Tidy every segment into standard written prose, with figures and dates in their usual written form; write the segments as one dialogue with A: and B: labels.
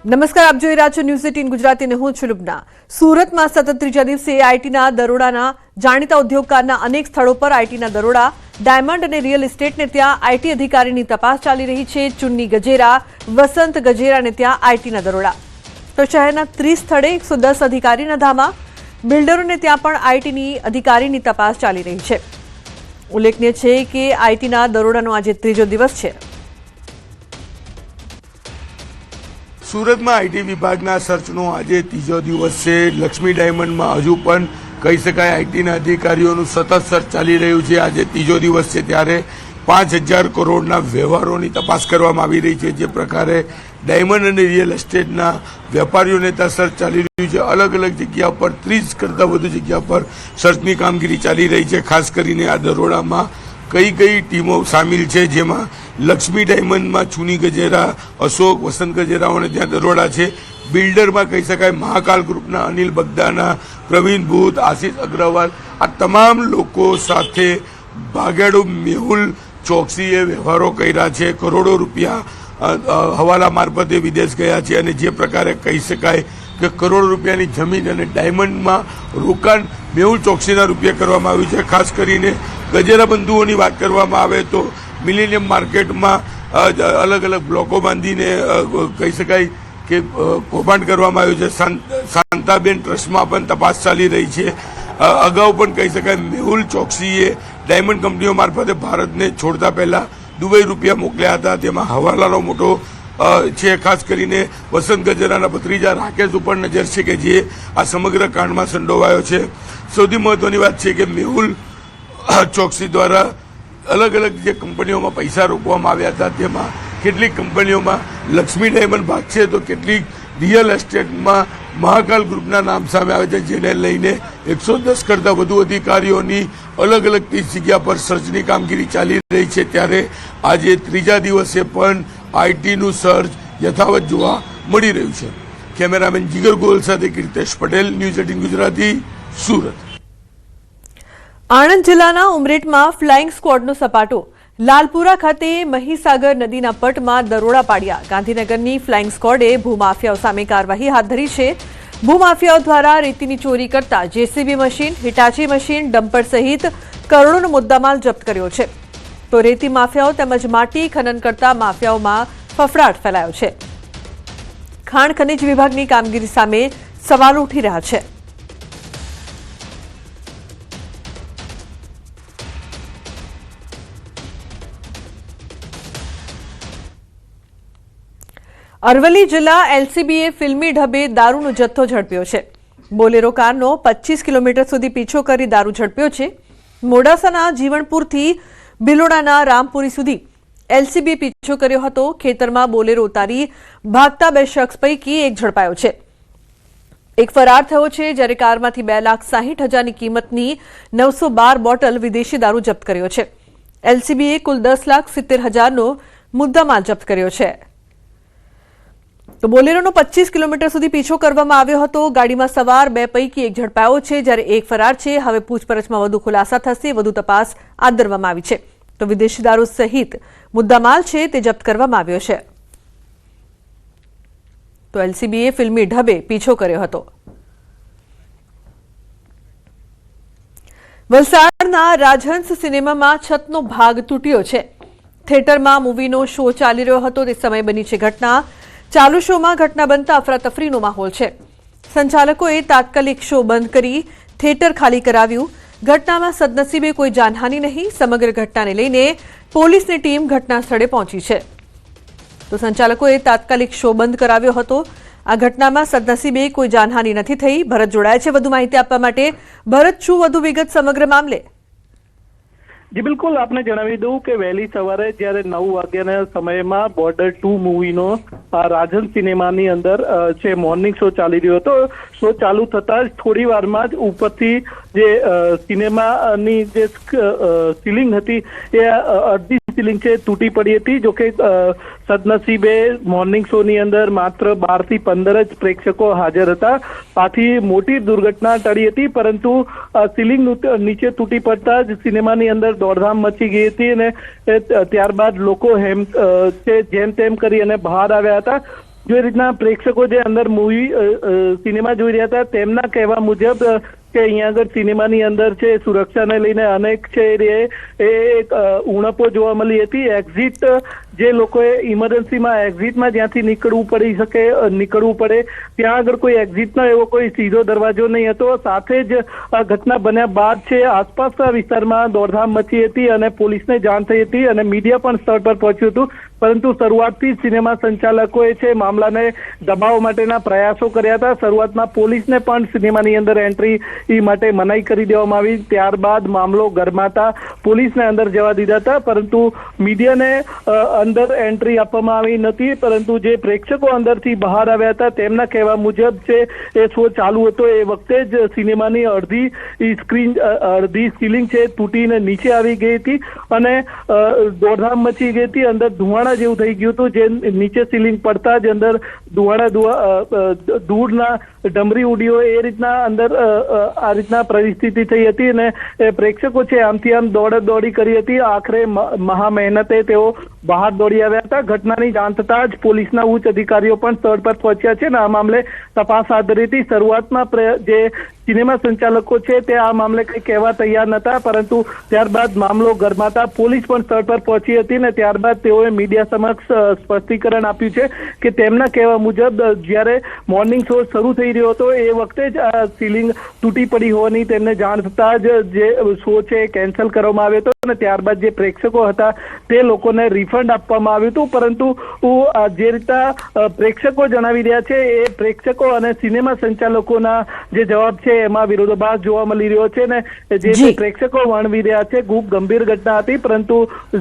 A: નમસ્કાર, આપ જોઈ રહ્યા છો ન્યૂઝ 18 ગુજરાતી અને હું છું લુબના। સુરતમાં સતત ત્રીજા દિવસે આઈટીના દરોડાના જાણીતા ઉદ્યોગકારના અનેક સ્થળો પર આઈટીના દરોડા, ડાયમંડ અને રિયલ એસ્ટેટને ત્યાં આઈટી અધિકારીની તપાસ ચાલી રહી છે। ચુન્ની ગજેરા, વસંત ગજેરાને ત્યાં આઈટીના દરોડા, તો શહેરના 30 સ્થળે 110 અધિકારીના ધામા, બિલ્ડરોને ત્યાં પણ આઈટીની અધિકારીની તપાસ ચાલી રહી છે। ઉલ્લેખનીય છે કે આઈટીના દરોડાનો આજે ત્રીજો દિવસ છે।
B: સુરતમાં આઈટી વિભાગના સર્ચનો આજે ત્રીજો દિવસ છે। લક્ષ્મી ડાયમંડમાં હજુ પણ કહી શકાય આઈટીના અધિકારીઓનું સતત સર્ચ ચાલી રહ્યું છે। આજે ત્રીજો દિવસ છે ત્યારે 5000 કરોડના વ્યવહારોની તપાસ કરવામાં આવી રહી છે। જે પ્રકારે ડાયમંડ અને રિયલ એસ્ટેટના વેપારીઓને ત્યાં સર્ચ ચાલી રહ્યું છે। અલગ અલગ જગ્યા પર 30 કરતાં વધુ જગ્યા પર સર્ચની કામગીરી ચાલી રહી છે। ખાસ કરીને આ દરોડામાં કઈ ટીમો સામેલ છે, જેમાં લક્ષ્મી ડાયમંડમાં ચુની ગજેરા, અશોક, વસંત ગજેરાઓને ત્યાં દરોડા છે। બિલ્ડરમાં કહી શકાય મહાકાલ ગ્રુપના અનિલ બગદાના, પ્રવીણ ભૂત, આશિષ અગ્રવાલ, આ તમામ લોકો સાથે ભાગેડુ મેહુલ ચોકસીએ વ્યવહારો કર્યા છે। કરોડો રૂપિયા હવાલા મારફતે વિદેશ ગયા છે અને જે પ્રકારે કહી શકાય કે કરોડો રૂપિયાની જમીન અને ડાયમંડમાં રોકાણ મેહુલ ચોકસીના રૂપિયા કરવામાં આવ્યું છે। ખાસ કરીને ગજેરા બંધુઓની વાત કરવામાં આવે તો મિલેનિયમ માર્કેટમાં અલગ અલગ બ્લોકો બાંધીને કહી શકાય કે કૌભાંડ કરવામાં આવ્યું છે। શાંતાબેન ટ્રસ્ટમાં પણ તપાસ ચાલી રહી છે। અગાઉ પણ કહી શકાય મેહુલ ચોકસીએ ડાયમંડ કંપનીઓ મારફતે ભારતને છોડતા પહેલા દુબઈ રૂપિયા મોકલ્યા હતા, તેમાં હવાલાનો મોટો છે। ખાસ કરીને વસંત ગજેરાના ભત્રીજા રાકેશ ઉપર નજર છે કે જે આ સમગ્ર કાંડમાં સંડોવાયો છે। સૌથી મહત્વની વાત છે કે મેહુલ ચોકસી દ્વારા અલગ અલગ જે કંપનીઓમાં પૈસા રોકવામાં આવ્યા હતા, તેમાં કેટલીક કંપનીઓમાં લક્ષ્મી ડાયમંડ ભાગ છે તો કેટલીક રિયલ એસ્ટેટમાં મહાકાલ ગ્રુપના નામ સામે આવે છે, જેને લઈને 110 કરતાં વધુ અધિકારીઓની અલગ અલગ 30 જગ્યા પર સર્ચની કામગીરી ચાલી રહી છે। ત્યારે આજે ત્રીજા દિવસે પણ આઈટીનું સર્ચ યથાવત જોવા મળી રહ્યું છે। કેમેરામેન જીગર ગોલ સાથે કીર્તેશ પટેલ, ન્યૂઝ 18 ગુજરાતી, સુરત।
A: આણંદ જિલ્લાના ઉમરેઠમાં ફ્લાઇંગ સ્ક્વોડનો સપાટો, લાલપુરા ખાતે મહીસાગર નદીના પટમાં દરોડા પાડ્યા। ગાંધીનગરની ફ્લાઇંગ સ્ક્વોડે ભૂમાફિયાઓ સામે કાર્યવાહી હાથ ધરી છે। ભૂમાફિયાઓ દ્વારા રેતીની ચોરી કરતા JCB machine, Hitachi machine, dumper સહિત કરોડોનો મુદ્દામાલ જપ્ત કર્યો છે, તો રેતી માફિયાઓ તેમજ માટી ખનન કરતા માફિયાઓમાં ફફડાટ ફેલાયો છે। ખાણ ખનિજ વિભાગની કામગીરી સામે સવાલો ઉઠી રહ્યા છે। અરવલ્લી જિલ્લા એલસીબીએ ફિલ્મી ઢબે દારૂનો જથ્થો ઝડપ્યો છે। બોલેરો કારનો 25 કિલોમીટર સુધી પીછો કરી દારૂ ઝડપ્યો છે। મોડાસાના જીવણપુરથી બિલોડાના રામપુરી સુધી એલસીબીએ પીછો કર્યો હતો। ખેતરમાં બોલેરો ઉતારી ભાગતા 2 શખ્સ પૈકી એક ઝડપાયો છે। એક ફરાર થયો છે, જ્યારે કારમાંથી 2,60,000ની કિંમતની 912 બોટલ વિદેશી દારૂ જપ્ત કર્યો છે। એલસીબીએ કુલ 10,70,000નો મુદ્દામાલ જપ્ત કર્યો છે। તો બોલેરોનો 25 કિલોમીટર સુધી પીછો કરવામાં આવ્યો હતો। ગાડીમાં સવાર 2 પૈકી એક ઝડપાયો છે, જ્યારે એક ફરાર છે। હવે પૂછપરછમાં વધુ ખુલાસા થશે, વધુ તપાસ હાથ ધરવામાં આવી છે। તો વિદેશી દારૂ સહિત મુદ્દામાલ છે તે જપ્ત કરવામાં આવ્યો છે। તો એલસીબીએ ફિલ્મી ઢબે પીછો કર્યો હતો। વલસાડના રાજહંસ સિનેમામાં છતનો ભાગ તૂટ્યો છે। થિયેટરમાં મૂવીનો શો ચાલી રહ્યો હતો તે સમયે બની છે ઘટના। ચાલુ શોમાં ઘટના બનતા અફરાતફરીનો માહોલ છે। સંચાલકોએ તાત્કાલિક શો બંધ કરી થિયેટર ખાલી કરાવ્યું। ઘટનામાં સદનસીબે કોઈ જાનહાનિ નહીં। સમગ્ર ઘટનાને લઈને પોલીસની ટીમ ઘટના સ્થળે પહોંચી છે। તો સંચાલકોએ તાત્કાલિક શો બંધ કરાવ્યો હતો। આ ઘટનામાં સદનસીબે કોઈ જાનહાનિ નથી થઈ। ભરત જોડાયા છે વધુ માહિતી આપવા માટે। ભરત, શું વધુ વિગત સમગ્ર મામલે?
C: જી બિલકુલ, આપને જણાવી દઉં કે વહેલી સવારે જ્યારે 9 વાગ્યાના સમયમાં બોર્ડર 2 મૂવીનો રાજન સિનેમાની અંદર છે મોર્નિંગ શો ચાલી રહ્યો હતો। શો ચાલુ થતા જ થોડી વારમાં જ ઉપરથી જે સિનેમાની જે સીલિંગ હતી એ અડધી સીલિંગ છે તૂટી પડી હતી। જોકે સદનસીબે મોર્નિંગ શોની અંદર માત્ર 12 થી 15 જ પ્રેક્ષકો હાજર હતા। આથી મોટી દુર્ઘટના ટળી હતી, પરંતુ સીલિંગ નીચે તૂટી પડતા જ સિનેમાની અંદર દોડધામ મચી ગઈ હતી અને ત્યારબાદ લોકો જેમ તેમ કરી અને બહાર આવ્યા હતા। જો એ રીતના પ્રેક્ષકો જે અંદર સિનેમા જોઈ રહ્યા હતા તેમના કહેવા મુજબ કે અહીંયા આગળ સિનેમાની અંદર છે સુરક્ષાને લઈને અનેક છે એક ઉણપો જોવા મળી હતી. એક્ઝિટ જે લોકોએ ઇમરજન્સીમાં એક્ઝિટમાં જ્યાંથી નીકળવું પડે ત્યાં આગળ કોઈ એક્ઝિટનો એવો કોઈ સીધો દરવાજો નહીં હતો. સાથે જ આ ઘટના બન્યા બાદ છે આસપાસના વિસ્તારમાં દોડધામ મચી હતી અને પોલીસને જાણ થઈ હતી અને મીડિયા પણ સ્થળ પર પહોંચ્યું હતું. પરંતુ શરૂઆતથી સિનેમા સંચાલકોએ છે મામલાને દબાવવા માટેના પ્રયાસો કર્યા હતા. શરૂઆતમાં પોલીસને પણ સિનેમાની અંદર એન્ટ્રી માટે મનાઈ કરી દેવામાં આવી. ત્યારબાદ મામલો ગરમાતા પોલીસને અંદર જવા દીધા હતા, પરંતુ મીડિયાને અંદર એન્ટ્રી આપવામાં આવી નથી. પરંતુ જે પ્રેક્ષકો અંદરથી બહાર આવ્યા હતા તેમના કહેવા મુજબ છે એ શો ચાલુ હતો એ વખતે જ સિનેમાની અડધી સીલિંગ છે તૂટીને નીચે આવી ગઈ હતી અને દોડધામ મચી ગઈ હતી. અંદર ધુવાણા જેવું થઈ ગયું હતું, જે નીચે સીલિંગ પડતા જ અંદર ધૂળના ડમરી ઉડ્યો એ રીતના અંદર આ રીતના પરિસ્થિતિ થઈ હતી અને પ્રેક્ષકો છે આમથી આમ દોડી કરી હતી. આખરે મહા મહેનતે તેઓ બહાર દોડી આવ્યા હતા. ઘટનાની જાણ થતા જ પોલીસના ઉચ્ચ અધિકારીઓ પણ સ્થળ પર પહોંચ્યા છે અને આ મામલે તપાસ હાથ ધરી હતી. શરૂઆતમાં જે સિનેમા સંચાલકો છે તે આ મામલે કંઈ કહેવા તૈયાર નતા, પરંતુ ત્યારબાદ મામલો ગરમાતા પોલીસ પણ સ્થળ પર પહોંચી હતી અને ત્યારબાદ તેઓએ મીડિયા સમક્ષ સ્પષ્ટીકરણ આપ્યું છે કે તેમના કહેવા મુજબ જ્યારે મોર્નિંગ શો શરૂ થઈ રહ્યો હતો એ વખતે જ આ સીલિંગ તૂટી પડી હોવાની તેમને જાણ થતા જ જે શો છે કેન્સલ કરવામાં આવ્યો હતો અને ત્યારબાદ જે પ્રેક્ષકો હતા તે લોકોને રિફંડ આપવામાં આવ્યું હતું. પરંતુ જે રીતના પ્રેક્ષકો જણાવી રહ્યા છે એ પ્રેક્ષકો અને સિનેમા સંચાલકોના જે જવાબ છે એમાં વિરોધાભાસ જોવા મળી રહ્યો છે ને જે પ્રેક્ષકો વર્ણવી રહ્યા છે ખૂબ ગંભીર ઘટના હતી, પરંતુ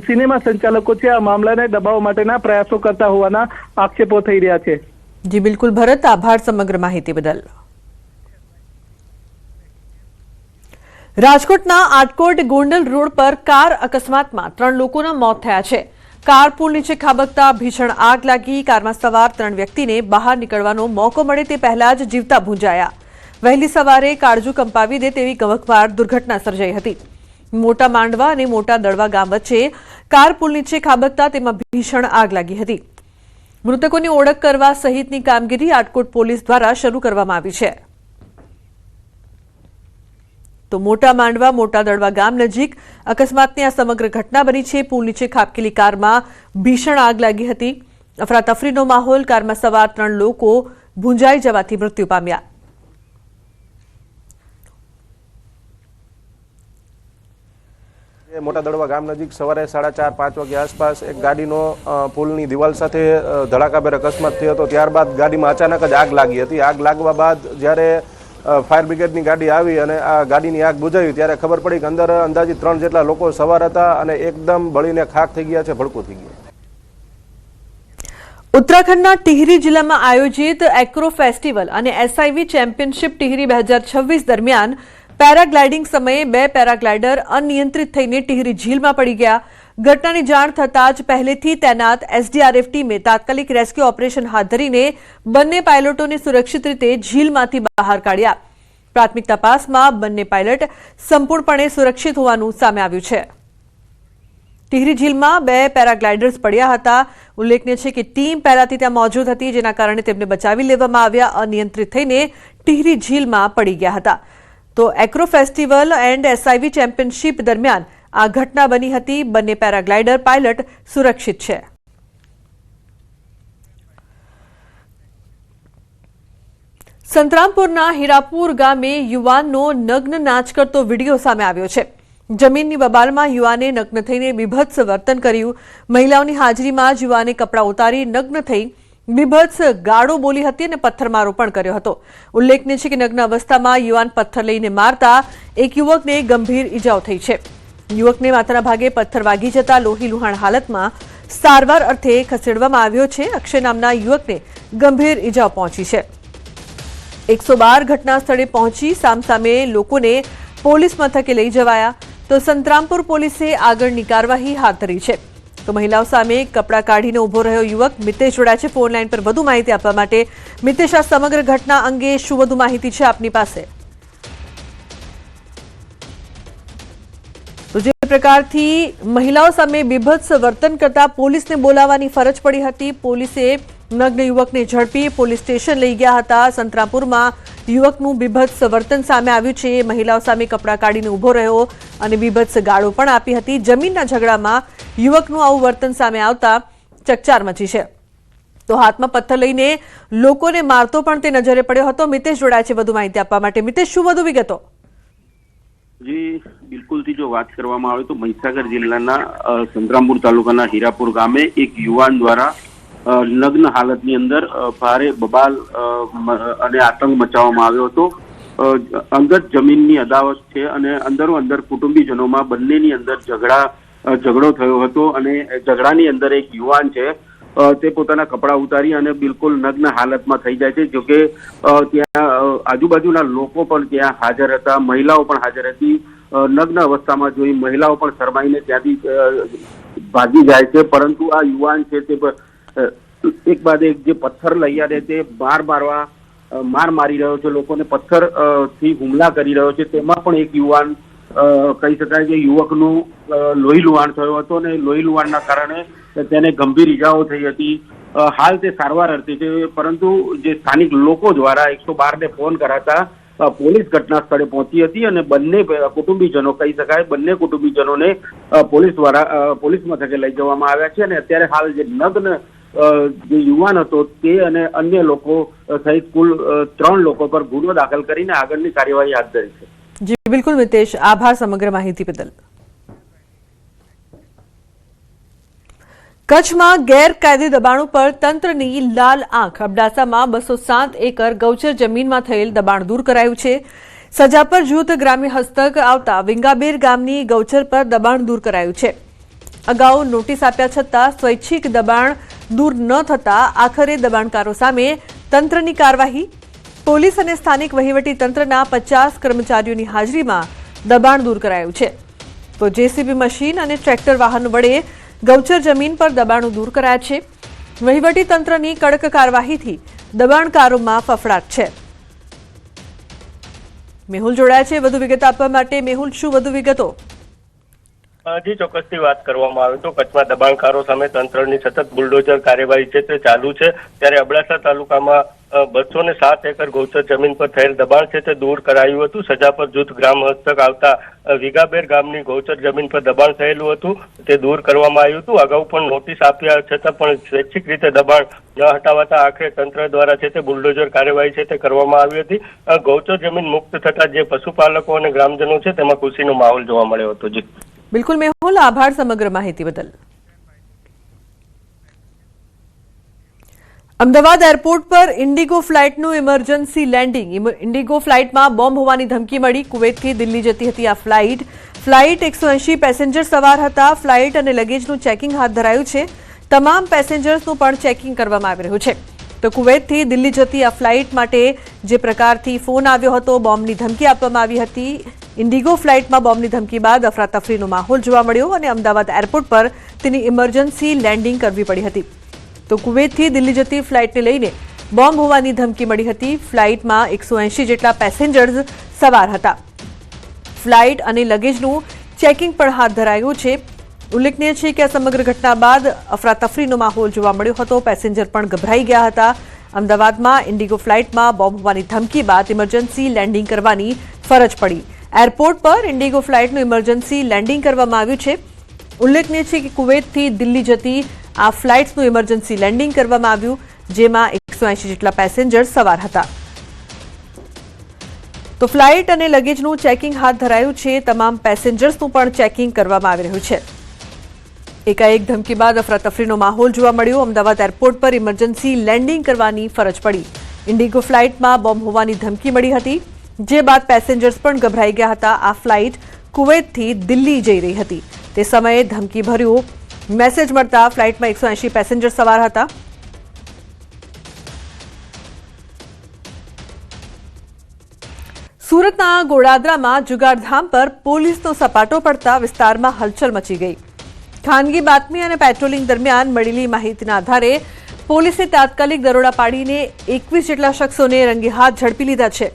C: સિનેમા સંચાલકો છે આ મામલાને દબાવવા માટેના પ્રયાસો કરતા હોવાના આક્ષેપો થઈ રહ્યા છે.
A: જી બિલકુલ ભરત, આભાર સમગ્ર માહિતી બદલ. રાજકોટના આટકોટ ગોંડલ રોડ પર કાર અકસ્માતમાં 3 લોકોના મોત થયા છે. કાર પુલ નીચે ખાબકતા ભીષણ આગ લાગી. કારમાં સવાર 3 વ્યક્તિને બહાર નીકળવાનો મોકો મળે તે પહેલા જ જીવતા ભૂંજાયા. વહેલી સવારે કાળજુ કંપાવી દે તેવી ગમખ્વાર દુર્ઘટના સર્જાઈ હતી. મોટા માંડવા અને મોટા દળવા ગામ વચ્ચે કાર પુલ નીચે ખાબકતા તેમાં ભીષણ આગ લાગી હતી. મૃતકોની ઓળખ કરવા સહિતની કામગીરી આટકોટ પોલીસ દ્વારા શરૂ કરવામાં આવી છે. તો મોટા માંડવા મોટા દળવા ગામ નજીક અકસ્માતની આ સમગ્ર ઘટના બની છે. પુલ નીચે ખાબકેલી કારમાં ભીષણ આગ લાગી હતી. અફરાતફરીનો માહોલ. કારમાં સવાર 3 લોકો ભૂંજાઈ જવાથી મૃત્યુ પામ્યા.
D: મોટા દડવા ગામ નજીક સવારે 4:30-5 વાગ્યા આસપાસ એક ગાડીનો પુલની દિવાલ સાથે ધડાકાભેર અકસ્માત થયો હતો. ત્યારબાદ ગાડીમાં અચાનક જ આગ લાગી હતી. આગ લાગવા બાદ જ્યારે ફાયર બ્રિગેડની ગાડી આવી અને આ ગાડીની આગ બુઝાવી ત્યારે ખબર પડી કે અંદર અંદાજિત 3 જેટલા લોકો સવાર હતા અને એકદમ બળીને ખાખ થઈ ગયા છે, ભડકું થઈ ગયું.
A: ઉત્તરાખંડના ટિહરી જિલ્લામાં આયોજિત એક્રો ફેસ્ટિવલ અને એસઆઈવી ચેમ્પિયનશિપ ટિહરી 2026 દરમિયાન પેરાગ્લાઇડિંગ સમયે 2 પેરાગ્લાઇડર અનિયંત્રિત થઈને ટિહરી ઝીલમાં પડી ગયા. ઘટનાની જાણ થતાં જ પહેલેથી તૈનાત એસડીઆરએફ ટીમે તાત્કાલિક રેસ્ક્યુ ઓપરેશન હાથ ધરીને બંને પાયલોટોને સુરક્ષિત રીતે ઝીલમાંથી બહાર કાઢ્યા. પ્રાથમિક તપાસમાં બંને પાયલટ સંપૂર્ણપણે સુરક્ષિત હોવાનું સામે આવ્યું છે. ટિહરી ઝીલમાં 2 પેરાગ્લાઇડર્સ પડ્યા હતા. ઉલ્લેખનીય છે કે ટીમ પહેલાથી ત્યાં મોજૂદ હતી, જેના કારણે તેમને બચાવી લેવામાં આવ્યા. અનિયંત્રિત થઈને ટિહરી ઝીલમાં પડી ગયા હતા. તો એક્રો ફેસ્ટિવલ એન્ડ એસઆઈવી ચેમ્પિયનશિપ દરમિયાન આ ઘટના બની હતી. બંને પેરાગ્લાઇડર પાયલટ સુરક્ષિત છે. સંતરામપુરના હીરાપુર ગામે યુવાનનો નગ્ન નાચ કરતો વિડીયો સામે આવ્યો છે. જમીનની બબાલમાં યુવાને નગ્ન થઈને બીભત્સ વર્તન કર્યું. મહિલાઓની હાજરીમાં જ યુવાને કપડાં ઉતારી નગ્ન થઈ બીભત્સ ગાળો બોલી હતી અને પથ્થરમારો પણ કર્યો હતો. ઉલ્લેખનીય છે કે નગ્ન અવસ્થામાં યુવાન પથ્થર લઈને મારતા એક યુવકને ગંભીર ઈજાઓ થઈ છે. યુવકને માથાના ભાગે પથ્થર વાગી જતા લોહી લુહાણ હાલતમાં સારવાર અર્થે ખસેડવામાં આવ્યો છે. અક્ષય નામના યુવકને ગંભીર ઈજાઓ પહોંચી છે. 112 ઘટના સ્થળે પહોંચી સામસામે લોકોને પોલીસ મથકે લઈ જવાયા. તો સંતરામપુર પોલીસે આગળની કાર્યવાહી હાથ ધરી છે. તો મહિલાઓ સામે કપડાં કાઢીને ઉભો રહ્યો યુવક મિતેશ જોડાયા છે ફોન લાઈન પર વધુ માહિતી આપવા માટે. મિતેશ, આ સમગ્ર ઘટના અંગે શું વધુ માહિતી છે આપની પાસે? તો જે પ્રકારથી મહિલાઓ સામે બીભત્સ વર્તન કરતા પોલીસને બોલાવવાની ફરજ પડી હતી, પોલીસે નગ્ન યુવકને ઝડપી પોલીસ સ્ટેશન લઈ ગયા હતા. સંતરામપુરમાં યુવકનું બીભત્સ વર્તન સામે આવ્યું છે. મહિલાઓ સામે કપડાં કાઢીને ઊભો રહ્યો અને બીભત્સ ગાળો પણ આપી હતી. જમીનના ઝઘડામાં યુવકનું આવું વર્તન સામે આવતા ચકચાર મચી છે. તો હાથમાં પથ્થર લઈને લોકોને મારતો પણ તે નજરે પડ્યો હતો. મિતેશ જોડાય છે વધુ માહિતી આપવા માટે. મિતેશ, શું વધુ વિગતો?
E: જી બિલકુલથી જો વાત કરવામાં આવે તો મહીસાગર જિલ્લાના સંતરામપુર તાલુકાના હીરાપુર ગામે એક યુવાન દ્વારા નગ્ન હાલતની અંદર ભારે બબાલ અને આતંક મચાવવામાં આવ્યો હતો. અંગત જમીનની અદાવત છે અને અંદરો અંદર કુટુંબીજનોમાં બંનેની અંદર ઝઘડો થયો હતો અને ઝઘડાની અંદર એક યુવાન છે તે પોતાના કપડાં ઉતારી અને બિલકુલ નગ્ન હાલતમાં થઈ જાય છે. જોકે ત્યાં આજુબાજુના લોકો પણ ત્યાં હાજર હતા, મહિલાઓ પણ હાજર હતી. નગ્ન અવસ્થામાં જોઈ મહિલાઓ પણ શરમાઈને ત્યાંથી ભાગી જાય છે, પરંતુ આ યુવાન છે તે એક બાદ એક જે પથ્થર લઈ આવે તે માર મારી રહ્યો છે, લોકોને પથ્થર થી હુમલા કરી રહ્યો છે. તેમાં પણ એક યુવાન કહી શકાય કે યુવકનું લોહી લુહાણ થયો હતો અને લોહી લુહાણના કારણે તેને ગંભીર ઈજાઓ થઈ હતી. હાલ તે સારવાર અર્થે છે, પરંતુ જે સ્થાનિક લોકો દ્વારા 112 ને ફોન કરાતા પોલીસ ઘટના સ્થળે પહોંચી હતી અને બંને કુટુંબીજનો કહી શકાય બંને કુટુંબીજનોને પોલીસ દ્વારા પોલીસ મથકે લઈ જવામાં આવ્યા છે અને અત્યારે હાલ જે નગ્ન જે યુવાન હતો તે અને અન્ય લોકો સહિત કુલ 3 લોકો પર ગુનો દાખલ કરીને આગળની કાર્યવાહી હાથ ધરી છે.
A: જી બિલકુલ મિતેશ, આભાર સમગ્ર માહિતી બદલ. કચ્છમાં ગેરકાયદે દબાણો પર તંત્રની લાલ આંખ. અબડાસામાં 207 એકર ગૌચર જમીનમાં થયેલ દબાણ દૂર કરાયું છે. સજાપર જૂથ ગ્રામ્ય હસ્તક આવતા વિંગાબેર ગામની ગૌચર પર દબાણ દૂર કરાયું છે. અગાઉ નોટિસ આપ્યા છતાં સ્વૈચ્છિક દબાણ દૂર ન થતા આખરે દબાણકારો સામે તંત્રની કાર્યવાહી. પોલીસ અને સ્થાનિક વહીવટી તંત્રના 50 કર્મચારીઓની હાજરીમાં દબાણ દૂર કરાયું છે. તો જેસીબી મશીન અને ટ્રેક્ટર વાહન વડે ગૌચર જમીન પર દબાણો દૂર કરાયા છે. વહીવટી તંત્રની કડક કાર્યવાહીથી દબાણકારોમાં ફફડાટ છે. મેહુલ જોડાયા છે વધુ વિગત આપવા માટે. મેહુલ, શું વધુ વિગતો?
F: જી ચોક્કસથી વાત કરવામાં આવે તો કચ્છમાં દબાણકારો સામે તંત્રની સતત બુલડોઝર કાર્યવાહી છે તે ચાલુ છે. ત્યારે અબડાસા તાલુકામાં 207 એકર ગૌચર જમીન પર થયેલ દબાણ છે તે દૂર કરાયું હતું. સજાપર જૂથ ગ્રામ હસ્તક આવતા વિગાબેર ગામની ગૌચર જમીન પર દબાણ થયેલું હતું તે દૂર કરવામાં આવ્યું હતું. અગાઉ પણ નોટિસ આપ્યા છતાં પણ સ્વૈચ્છિક રીતે દબાણ ન હટાવાતા આખરે તંત્ર દ્વારા છે તે બુલડોઝર કાર્યવાહી છે તે કરવામાં આવી હતી. ગૌચર જમીન મુક્ત થતા જે પશુપાલકો અને ગ્રામજનો છે તેમાં ખુશીનો માહોલ જોવા મળ્યો હતો. જી
A: બિલકુલ મેહુલ, આભાર સમગ્ર માહિતી બદલ. અમદાવાદ એરપોર્ટ પર ઇન્ડિગો ફ્લાઇટનું ઇમરજન્સી લેન્ડિંગ. ઇન્ડિગો ફ્લાઇટમાં બોમ્બ હોવાની ધમકી મળી. કુવૈતથી દિલ્હી જતી હતી આ ફ્લાઇટ 180 પેસેન્જર સવાર હતા. ફ્લાઇટ અને લગેજનું ચેકિંગ હાથ ધરાયું છે. તમામ પેસેન્જર્સનું પણ ચેકિંગ કરવામાં આવી રહ્યું છે. તો કુવૈતથી દિલ્હી જતી આ ફ્લાઇટ માટે જે પ્રકારથી ફોન આવ્યો હતો, બોમ્બની ધમકી આપવામાં આવી હતી. ઇન્ડિગો ફ્લાઇટમાં બોમ્બની ધમકી બાદ અફરાતફરીનો માહોલ જોવા મળ્યો અને અમદાવાદ એરપોર્ટ પર તેની ઇમરજન્સી લેન્ડિંગ કરવી પડી હતી. તો કુવૈતથી દિલ્હી જતી ફ્લાઇટને લઈને બોમ્બ હોવાની ધમકી મળી હતી. ફ્લાઇટમાં 180 જેટલા પેસેન્જર્સ સવાર હતા. ફ્લાઇટ અને લગેજનું ચેકિંગ પણ હાથ ધરાયું છે. ઉલ્લેખનીય છે કે આ સમગ્ર ઘટના બાદ અફરાતફરીનો માહોલ જોવા મળ્યો હતો. પેસેન્જર પણ ગભરાઈ ગયા હતા. અમદાવાદમાં ઇન્ડિગો ફ્લાઇટમાં બોમ્બ હોવાની ધમકી બાદ ઇમરજન્સી લેન્ડિંગ કરવાની ફરજ પડી. એરપોર્ટ પર ઇન્ડિગો ફ્લાઇટનું ઇમરજન્સી લેન્ડિંગ કરવામાં આવ્યું છે. ઉલ્લેખનીય છે કે કુવૈતથી દિલ્હી જતી આ ફ્લાઇટ્સનું ઇમરજન્સી લેન્ડિંગ કરવામાં આવ્યું, જેમાં 180 જેટલા પેસેન્જર સવાર હતા. તો ફ્લાઇટ અને લગેજનું ચેકિંગ હાથ ધરાયું છે. તમામ પેસેન્જર્સનું પણ ચેકિંગ કરવામાં આવી રહ્યું છે. એકાએક ધમકી બાદ અફરાતફરીનો માહોલ જોવા મળ્યો. અમદાવાદ એરપોર્ટ પર ઇમરજન્સી લેન્ડિંગ કરવાની ફરજ પડી. ઇન્ડિગો ફ્લાઇટમાં બોમ્બ હોવાની ધમકી મળી હતી, જે બાદ પેસેન્જર્સ પણ ગભરાઈ ગયા હતા. આ ફ્લાઇટ કુવૈતથી દિલ્હી જઈ રહી હતી. તે સમયે ધમકી ભર્યો મેસેજ મળતા ફ્લાઇટમાં 180 પેસેન્જર સવાર હતા. સુરતના ગોડાદરામાં જુગારધામ પર પોલીસનો સપાટો પડતા વિસ્તારમાં હલચલ મચી ગઈ. ખાનગી બાતમી અને પેટ્રોલિંગ દરમિયાન મળેલી માહિતીના આધારે પોલીસે તાત્કાલિક દરોડા પાડીને 21 જેટલા શખ્સોને રંગે હાથ ઝડપી લીધા છે,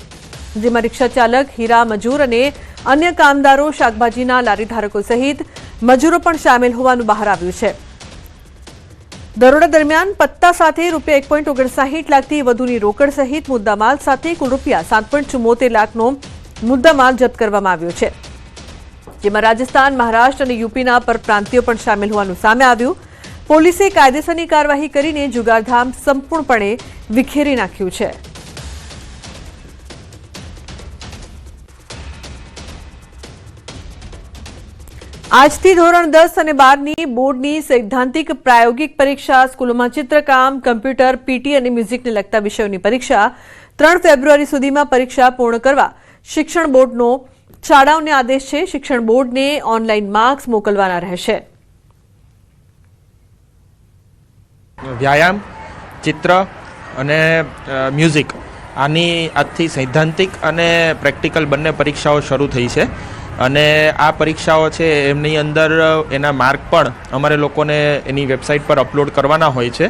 A: જેમાં રિક્ષા ચાલક, હીરા મજૂર અને અન્ય કામદારો, શાકભાજીના લારી ધારકો સહિત મજૂરો પણ સામેલ હોવાનું બહાર આવ્યું છે. દરોડા દરમિયાન પત્તા સાથે રૂપિયા 1.59 લાખથી વધુની રોકડ સહિત મુદ્દામાલ સાથે કુલ રૂપિયા 7.74 લાખનો મુદ્દામાલ જપ્ત કરવામાં આવ્યો છે, જેમાં રાજસ્થાન, મહારાષ્ટ્ર અને યુપીના પરપ્રાંતિયો પણ સામેલ હોવાનું સામે આવ્યું. પોલીસે કાયદેસરની કાર્યવાહી કરીને જુગારધામ સંપૂર્ણપણે વિખેરી નાખ્યું છે. આજથી ધોરણ 10 અને 12ની બોર્ડની સૈદ્ધાંતિક પ્રાયોગિક પરીક્ષા, સ્કૂલોમાં ચિત્રકામ, કમ્પ્યુટર, પીટી અને મ્યુઝિકને લગતા વિષયોની પરીક્ષા 3 ફેબ્રુઆરી સુધીમાં પરીક્ષા પૂર્ણ કરવા શિક્ષણ બોર્ડનો શાળાઓને આદેશ છે. શિક્ષણ બોર્ડને ઓનલાઈન માર્ક્સ મોકલવાના રહેશે.
G: વ્યાયામ, ચિત્ર અને મ્યુઝિક આની આજથી સૈદ્ધાંતિક અને પ્રેક્ટિકલ બંને પરીક્ષાઓ શરૂ થઈ છે અને આ પરીક્ષાઓ છે એમની અંદર એના માર્ક પણ અમારે લોકોને એની વેબસાઇટ પર અપલોડ કરવાના હોય છે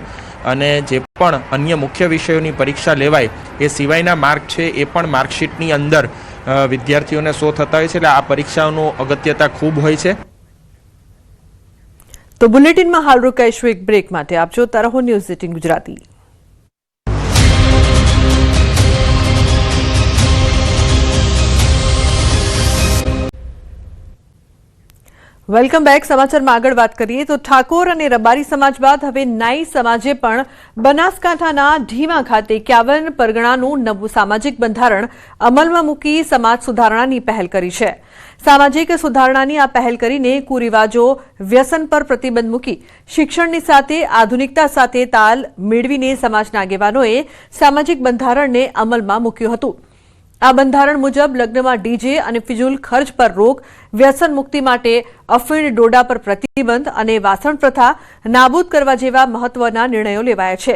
G: અને જે પણ અન્ય મુખ્ય વિષયોની પરીક્ષા લેવાય એ સિવાયના માર્ક છે એ પણ માર્કશીટની અંદર વિદ્યાર્થીઓને શો થતા હોય છે. એટલે આ પરીક્ષાઓનું અગત્યતા ખૂબ હોય છે.
A: તો બુલેટિનમાં હાલ રોકાઈશું એક બ્રેક માટે. આપ જોતા રહો ન્યૂઝ 18 ગુજરાતી. Welcome back. સમાચારમાં આગળ વાત કરીએ તો ઠાકોર અને રબારી સમાજ બાદ હવે નાઈ સમાજે પણ બનાસકાંઠાના ઢીમા ખાતે 51 પરગણાનું નવું સામાજિક બંધારણ અમલમાં મૂકી સમાજ સુધારણાની પહેલ કરી છે. સામાજિક સુધારણાની આ પહેલ કરીને કુરિવાજો, વ્યસન પર પ્રતિબંધ મૂકી શિક્ષણની સાથે આધુનિકતા સાથે તાલ મેળવીને સમાજના આગેવાનોએ સામાજિક બંધારણને અમલમાં મૂક્યું હતું. આ બંધારણ મુજબ લગ્નમાં ડીજે અને ફિજૂલ ખર્ચ પર રોક, વ્યસન મુક્તિ માટે અફીણ, ડોડા પર પ્રતિબંધ અને વાસણ પ્રથા નાબૂદ કરવા જેવા મહત્વના નિર્ણયો લેવાયા છે.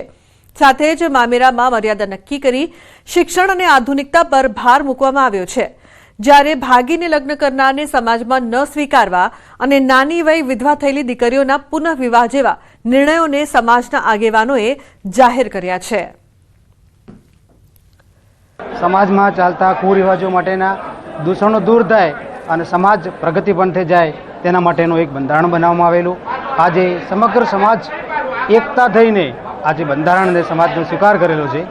A: સાથે જ મામેરામાં મર્યાદા નક્કી કરી શિક્ષણ અને આધુનિકતા પર ભાર મૂકવામાં આવ્યો છે. જ્યારે ભાગીને લગ્ન કરનારને સમાજમાં ન સ્વીકારવા અને નાની વય વિધવા થયેલી દીકરીઓના પુનઃવિવાહ જેવા નિર્ણયોને સમાજના આગેવાનોએ જાહેર કર્યા છે.
H: સમાજમાં ચાલતા કુરિવાજો માટેના દૂષણો દૂર થાય અને સમાજ પ્રગતિપંથે જાય તેના માટેનું એક બંધારણ બનાવવામાં આવેલું. આજે સમગ્ર સમાજ એકતા થઈને આજે બંધારણને સમાજનો સ્વીકાર કરેલો છે.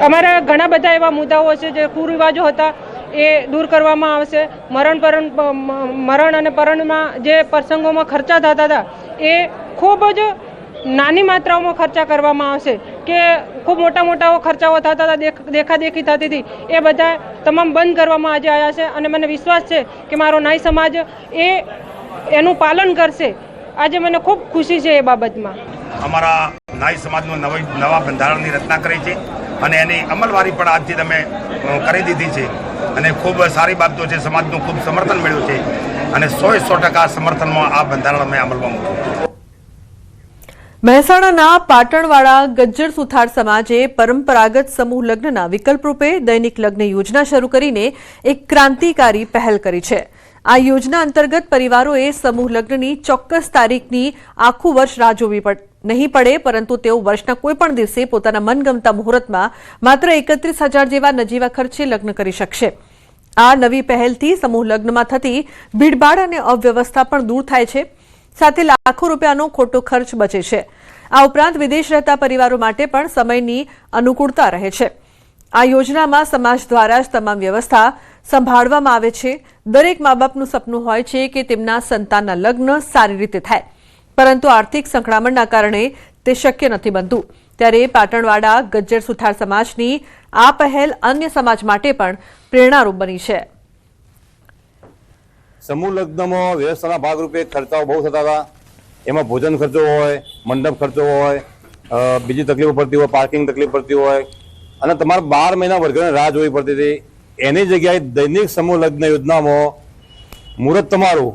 I: અમારા ઘણા બધા એવા મુદ્દાઓ છે જે કુરિવાજો હતા એ દૂર કરવામાં આવશે. મરણ અને પરણમાં જે પ્રસંગોમાં ખર્ચા થતા હતા એ ખૂબ જ નાની માત્રાઓમાં ખર્ચા કરવામાં આવશે. કે ખૂબ મોટા ખર્ચાઓ થતા હતા, દેખાદેખી થતી હતી, એ બધા તમામ બંધ કરવામાં આજે આવ્યા છે અને મને વિશ્વાસ છે કે મારો નાઈ સમાજ એનું પાલન કરશે. આજે મને ખૂબ ખુશી છે એ બાબતમાં.
J: અમારા નાઈ સમાજનું નવા બંધારણની રચના કરી છે અને એની અમલવારી પણ આજથી તમે કરી દીધી છે અને ખૂબ સારી બાબતો છે. સમાજનું ખૂબ સમર્થન મળ્યું છે અને 100% સમર્થનમાં આ બંધારણ અમે અમલમાં મૂક્યું.
A: મહેસાણાના પાટણવાળા ગજ્જર સુથાર સમાજે પરંપરાગત સમૂહ લગ્નના વિકલ્પ રૂપે દૈનિક લગ્ન યોજના શરૂ કરીને એક ક્રાંતિકારી પહેલ કરી છે. આ યોજના અંતર્ગત પરિવારોએ સમૂહ લગ્નની ચોક્કસ તારીખની આખું વર્ષ રાહ જોવી નહીં પડે, પરંતુ તેઓ વર્ષના કોઈપણ દિવસે પોતાના મનગમતા મુહૂર્તમાં માત્ર 31,000 જેવા નજીવા ખર્ચે લગ્ન કરી શકશે. આ નવી પહેલથી સમૂહ લગ્નમાં થતી ભીડભાડ અને અવ્યવસ્થા પણ દૂર થાય છે. સાથે લાખો રૂપિયાનો ખોટો ખર્ચ બચે છે. આ ઉપરાંત વિદેશ રહેતા પરિવારો માટે પણ સમયની અનુકૂળતા રહે છે. આ યોજનામાં સમાજ દ્વારા જ તમામ વ્યવસ્થા સંભાળવામાં આવે છે. દરેક મા બાપનું સપનું હોય છે કે તેમના સંતાનના લગ્ન સારી રીતે થાય, પરંતુ આર્થિક સંકળામણના કારણે તે શક્ય નથી બનતું. ત્યારે પાટણવાડા ગજ્જર સુથાર સમાજની આ પહેલ અન્ય સમાજ માટે પણ પ્રેરણારૂપ બની છે.
K: સમૂહ લગ્નમાં વ્યવસ્થાના ભાગરૂપે ખર્ચાઓ બહુ થતા હતા. એમાં ભોજન ખર્ચો હોય, મંડપ ખર્ચો હોય, બીજી તકલીફો પડતી હોય, પાર્કિંગ તકલીફ પડતી હોય અને તમારે 12 મહિના વર્ગને રાહ જોવી પડતી હતી. એની જગ્યાએ દૈનિક સમૂહ લગ્ન યોજનામાં મુહૂર્ત તમારું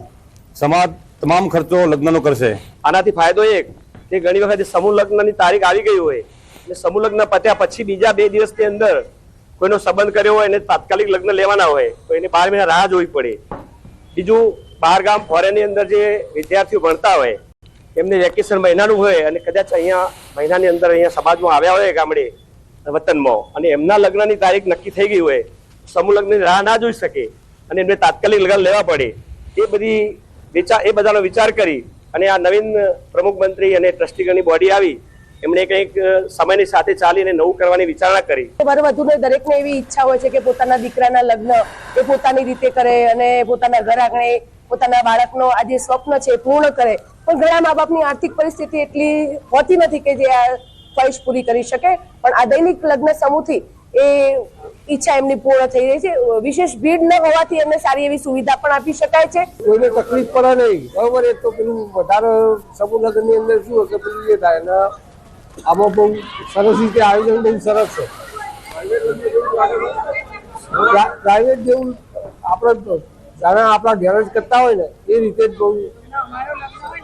K: સમાજ તમામ ખર્ચો લગ્નનો કરશે.
L: આનાથી ફાયદો એક કે ઘણી વખત સમૂહ લગ્નની તારીખ આવી ગઈ હોય અને સમૂહ લગ્ન પત્યા પછી બીજા 2 દિવસની અંદર કોઈનો સંબંધ કર્યો હોય અને તાત્કાલિક લગ્ન લેવાના હોય તો એને 12 મહિના રાહ જોવી પડે. બીજું, બહાર ગામ ફોરેનની અંદર જે વિદ્યાર્થીઓ ભણતા હોય એમને વેકેશન મહિનાનું હોય અને કદાચ અહીંયા મહિનાની અંદર અહીંયા સમાજમાં આવ્યા હોય ગામડે વતનમાં અને એમના લગ્નની તારીખ નક્કી થઈ ગઈ હોય, સમૂહ લગ્નની રાહ ના જોઈ શકે અને એમને તાત્કાલિક લગ્ન લેવા પડે. એ બધાનો વિચાર કરી અને આ નવીન પ્રમુખ મંત્રી અને ટ્રસ્ટીગણની બોડી આવી એમણે કંઈક સમયની સાથે ચાલીને નવું કરવાની વિચારણા કરી.
M: વધુને દરેકને એવી ઈચ્છા હોય છે કે પોતાના દીકરાના લગ્ન એ પોતાની રીતે કરે અને પોતાના ઘર આંગણે પોતાના બાળકનો આ જે સ્વપ્ન છે પૂર્ણ કરે, પણ ઘણા મા બાપની આર્થિક પરિસ્થિતિ એટલી હોતી નથી કે જે આ ખ્વાહિશ પૂરી કરી શકે. પણ આ દૈનિક લગ્ન સમૂહથી એ ઈચ્છા એમની પૂર્ણ થઈ રહી છે. વિશેષ ભીડ ન હોવાથી એમને સારી એવી સુવિધા પણ આપી શકાય છે.
N: કોઈને તકલીફ પડે નહીં, બરોબર. એ તો પેલું વધારે સમૂહ લગ્નની અંદર શું કે પેલું એ થાય ને આમાં બહુ સરસ રીતે આયોજન બહુ સરસ છે. પ્રાઇવેટ જેવું આપણે જાણે આપણા ઘેર જ કરતા હોય ને એ રીતે જ બહુ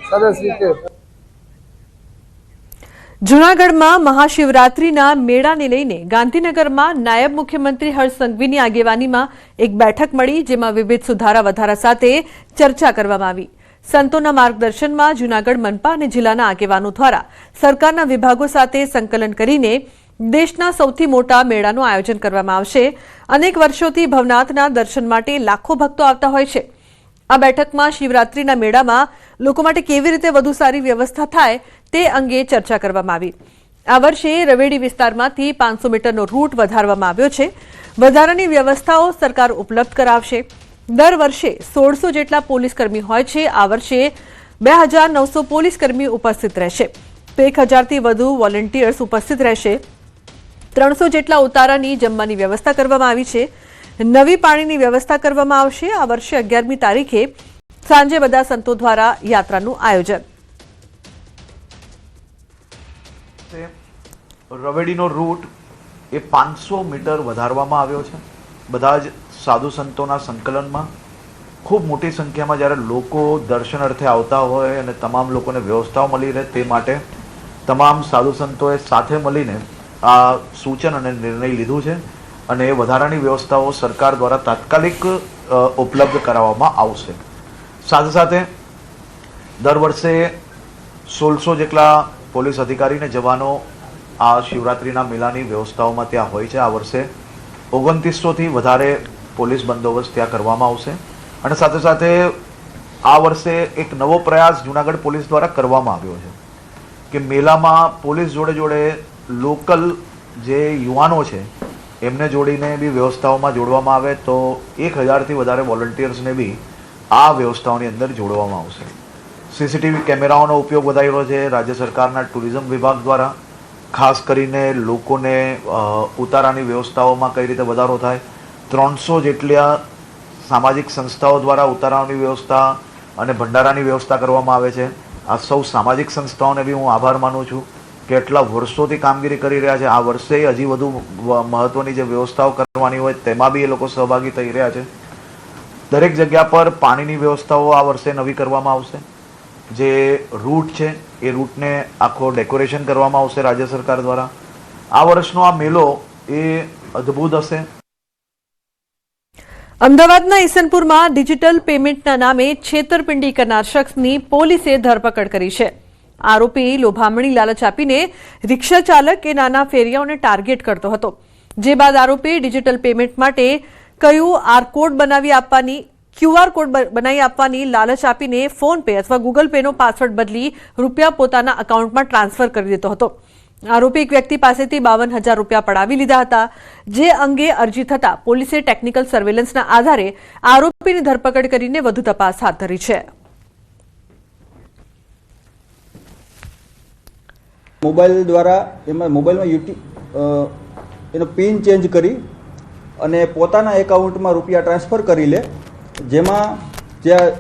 N: સરસ રીતે.
A: જૂનાગઢમાં મહાશિવરાત્રીના મેળાને લઈને ગાંધીનગરમાં નાયબ મુખ્યમંત્રી હર્ષ સંઘવીની આગેવાનીમાં એક બેઠક મળી, જેમાં વિવિધ સુધારા વધારા સાથે ચર્ચા કરવામાં આવી. સંતોના માર્ગદર્શનમાં જૂનાગઢ મનપા અને જિલ્લાના આગેવાનો દ્વારા સરકારના વિભાગો સાથે સંકલન કરીને દેશના સૌથી મોટા મેળાનું આયોજન કરવામાં આવશે. અનેક વર્ષોથી ભવનાથના દર્શન માટે લાખો ભક્તો આવતા હોય છે. આ બેઠકમાં શિવરાત્રીના મેળામાં લોકો માટે કેવી રીતે વધુ સારી વ્યવસ્થા થાય તે અંગે ચર્ચા કરવામાં આવી. આ વર્ષે રવેડી વિસ્તારમાંથી 500 મીટરનો રૂટ વધારવામાં આવ્યો છે. વધારાની વ્યવસ્થાઓ સરકાર ઉપલબ્ધ કરાવશે. દર વર્ષે 1600 જેટલા પોલીસકર્મી હોય છે. આ વર્ષે 2900 પોલીસકર્મી ઉપસ્થિત રહેશે. 1000થી વધુ વોલેન્ટિયર્સ ઉપસ્થિત રહેશે. 300 જેટલા ઉતારાની જમવાની વ્યવસ્થા કરવામાં આવી છે. નવી પાણીની વ્યવસ્થા કરવામાં આવશે. આ વર્ષે 11મી તારીખે સાંજે બધા સંતો દ્વારા યાત્રાનું આયોજન.
O: રવેડીનો રૂટ એ 500 મીટર વધારવામાં આવ્યો છે. બધા જ સાધુ સંતોના સંકલનમાં ખૂબ મોટી સંખ્યામાં જ્યારે લોકો દર્શન અર્થે આવતા હોય અને તમામ લોકોને વ્યવસ્થાઓ મળી રહે તે માટે તમામ સાધુ સંતોએ સાથે મળીને આ સૂચન અને નિર્ણય લીધું છે અને એ વધારાની વ્યવસ્થાઓ સરકાર દ્વારા તાત્કાલિક ઉપલબ્ધ કરાવવામાં આવશે. સાથે સાથે દર વર્ષે 1600 જેટલા પોલીસ અધિકારીને જવાનો આ શિવરાત્રિના મેળાની વ્યવસ્થાઓમાં ત્યાં હોય છે. આ વર્ષે 2900થી વધારે પોલીસ બંદોબસ્ત ત્યાં કરવામાં આવશે. અને સાથે સાથે આ વર્ષે એક નવો પ્રયાસ જૂનાગઢ પોલીસ દ્વારા કરવામાં આવ્યો છે કે મેળામાં પોલીસ જોડે જોડે લોકલ જે યુવાનો છે એમને જોડીને બી વ્યવસ્થાઓમાં જોડવામાં આવે તો 1000થી વધારે વોલન્ટિયર્સને બી આ વ્યવસ્થાઓની અંદર જોડવામાં આવશે. સીસીટીવી કેમેરાઓનો ઉપયોગ વધાર્યો છે રાજ્ય સરકારના ટુરિઝમ વિભાગ દ્વારા. ખાસ કરીને લોકોને ઉતારાની વ્યવસ્થાઓમાં કઈ રીતે વધારો થાય. 300 જેટલા સામાજિક સંસ્થાઓ દ્વારા ઉતારાની વ્યવસ્થા અને ભંડારાની વ્યવસ્થા કરવામાં આવે છે. આ સૌ સામાજિક સંસ્થાઓને બી હું આભાર માનું છું કે એટલા વર્ષોથી કામગીરી કરી રહ્યા છે. આ વર્ષે હજી વધુ મહત્વની જે વ્યવસ્થાઓ કરવાની હોય તેમાં બી એ લોકો સહભાગી થઈ રહ્યા છે. દરેક જગ્યા પર પાણીની વ્યવસ્થાઓ આ વર્ષે નવી કરવામાં આવશે. જે રૂટ છે એ રૂટને આખો ડેકોરેશન કરવામાં આવશે રાજ્ય સરકાર દ્વારા. આ વર્ષનો આ મેળો એ અદ્ભુત હશે.
A: અમદાવાદના ઈસનપુરમાં ડિજિટલ પેમેન્ટના નામે છેતરપિંડી કરનાર શખ્સની પોલીસે ધરપકડ કરી છે. આરોપી લોભામણી લાલચ આપીને રિક્ષા ચાલક કે નાના ફેરિયાઓને ટાર્ગેટ કરતો હતો. જે બાદ આરોપી ડિજિટલ પેમેન્ટ માટે QR કોડ બનાવી આપવાની લાલચ આપીને ફોન પે અથવા ગૂગલ પેનો પાસવર્ડ બદલી રૂપિયા પોતાના એકાઉન્ટમાં ટ્રાન્સફર કરી દેતો હતો. આરોપી એક વ્યક્તિ પાસેથી 52,000 રૂપિયા પડાવી લીધા હતા. જે અંગે અરજી થતા પોલીસે ટેકનિકલ સર્વેલન્સના આધારે આરોપીની ધરપકડ કરીને વધુ તપાસ હાથ ધરી છે.
P: મોબાઈલ દ્વારા મોબાઈલમાં એનો પિન ચેન્જ કરી અને પોતાના એકાઉન્ટમાં રૂપિયા ટ્રાન્સફર કરી લે. જેમાં જ્યાં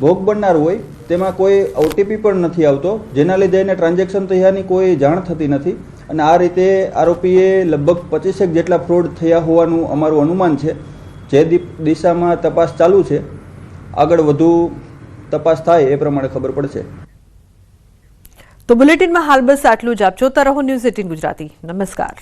P: ભોગ બનનાર હોય તેમાં કોઈ OTP પણ નથી આવતો, જેના લીધે એને ટ્રાન્ઝેક્શન થયાની કોઈ જાણ થતી નથી. અને આ રીતે આરોપીએ લગભગ 25 જેટલા ફ્રોડ થયા હોવાનું અમારું અનુમાન છે. જે દિશામાં તપાસ ચાલુ છે. આગળ વધુ તપાસ થાય એ પ્રમાણે ખબર પડશે.
A: તો બુલેટિનમાં હાલ બસ આટલું જ. આપ જોતા રહો ન્યૂઝ 18 ગુજરાતી. નમસ્કાર.